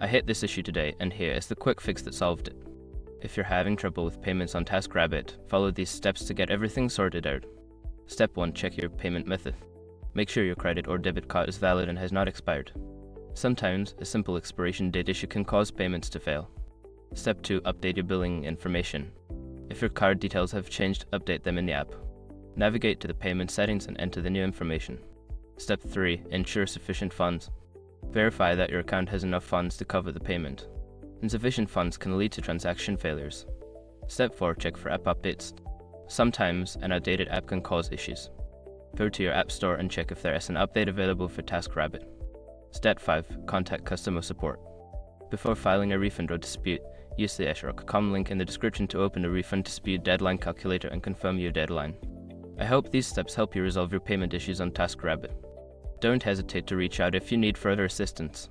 I hit this issue today, and here is the quick fix that solved it. If you're having trouble with payments on TaskRabbit, follow these steps to get everything sorted out. Step 1. Check your payment method. Make sure your credit or debit card is valid and has not expired. Sometimes, a simple expiration date issue can cause payments to fail. Step 2. Update your billing information. If your card details have changed, update them in the app. Navigate to the payment settings and enter the new information. Step 3. Ensure sufficient funds. Verify that your account has enough funds to cover the payment. Insufficient funds can lead to transaction failures. Step 4. Check for app updates. Sometimes, an outdated app can cause issues. Go to your app store and check if there is an update available for TaskRabbit. Step 5. Contact customer support. Before filing a refund or dispute, use the eshrock.com link in the description to open the refund dispute deadline calculator and confirm your deadline. I hope these steps help you resolve your payment issues on TaskRabbit. Don't hesitate to reach out if you need further assistance.